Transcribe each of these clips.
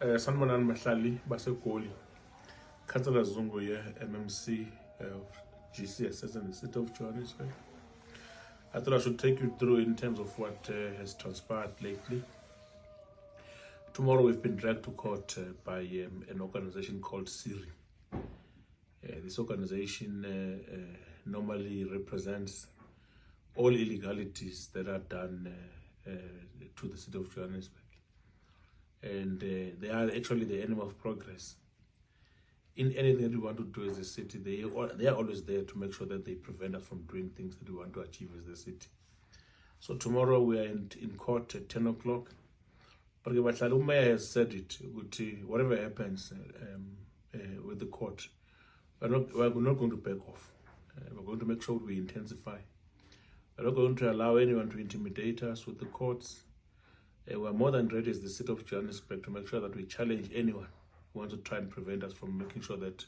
Sanibonani bahlali baseGoli. Councillor Zungu here, MMC of GCSS in the city of Johannesburg. I thought I should take you through in terms of what has transpired lately. Tomorrow we've been dragged to court by an organization called SIRI. This organization normally represents all illegalities that are done to the city of Johannesburg. And they are actually the enemy of progress. In anything that we want to do as a city, they are always there to make sure that they prevent us from doing things that we want to achieve as the city. So tomorrow we are in court at 10 o'clock. But the mayor has said it, whatever happens with the court, we're not going to back off. We're going to make sure we intensify. We're not going to allow anyone to intimidate us with the courts. We're more than ready as the city of Johannesburg to make sure that we challenge anyone who wants to try and prevent us from making sure that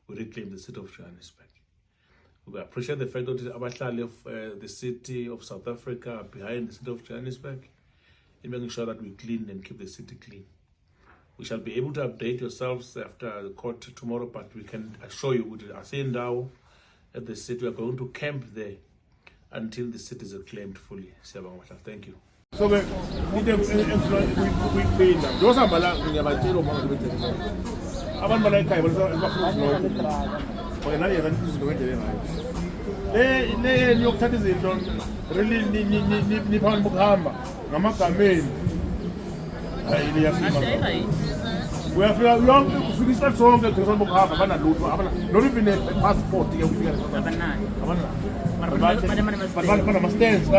we reclaim the city of Johannesburg. We appreciate the fact that abahlali of the city of South Africa are behind the city of Johannesburg in making sure that we clean and keep the city clean. We shall be able to update yourselves after the court tomorrow, but we can assure you with Asindao at the city, we are going to camp there until the city is reclaimed fully. Thank you. So we pay them. Those are Malayalam Aban Malay was we have young Philistine song that goes on Bukhama, not even a passport. But must stand. So,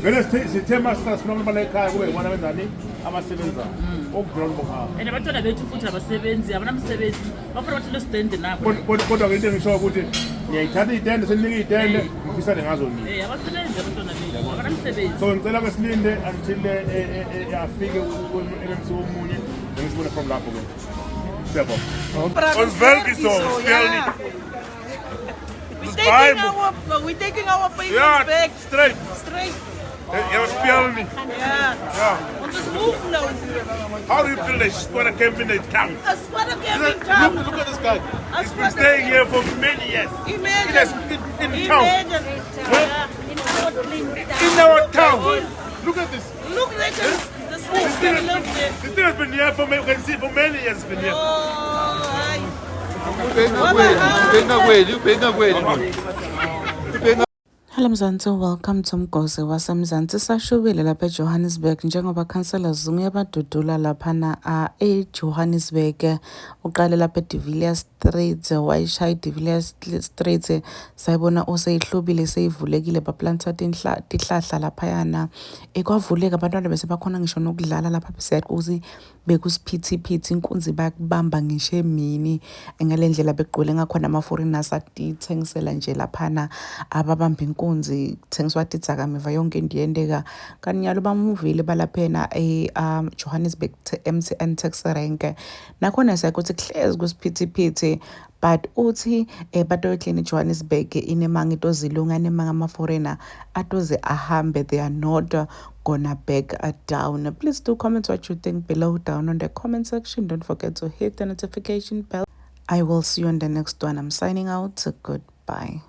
vele sithema sifuna bala ekhaya kube ngwana wenzani abasebenza okuground bokhaya and abantwana bethu futhi abasebenzi abanamsebenzi bafuna bathi lo stand nabo kodwa ke into engisho ukuthi ngiyayithatha itende seninika itende ngifisane ngazo nini abasebenzi abantwana bethu abanamsebenzi so ngicela kwesilinde until afike uMMC omunye ngisibone from lapho ke siyabonga on Velkison still we're taking our payments back straight. You're spelling me. Yeah. On the move now. How do you feel like Squatter camping in town? A squatter camping town. Look at this guy. He's been staying here for many years. Imagine. In town. In our town. Look at this. Look like the snakes that live there. This thing has been here for many, you can see for many years. It's been here. Hello Mzansi, welcome to Mgosi waseMzansi. Sashubile lapha eJohannesburg njengoba Councillor Zungu yabadudula laphana eJohannesburg. Uqale lapha eDe Villiers Street, wayishaya eDe Villiers Street, sayibona oseyihlubile seyivulekile baplanta tihlahla laphayana. Ekwavuleka abantwana bese bakhona ngisho nokudlala lapha besiyat kuzi bekusiphithiphithi inkunzi bakubamba ngisho emini engalendlela bequle ngakhona ama foreigners atithengisela nje laphana ababamba inkunzi thengiswa titsakamiva yonke indiyendeka kanyalo bamuvile balaphena Johannesburg MTN tax rank nakhona sakuthi hlezi kusiphithiphithi but uthi batoyiclean Johannesburg inemanga itozilunga nemanga ama foreigner atoze ahambe, they are not gonna back down. Please do comment what you think below down on the comment section. Don't forget to hit the notification bell. I will see you on the next one. I'm signing out. Goodbye.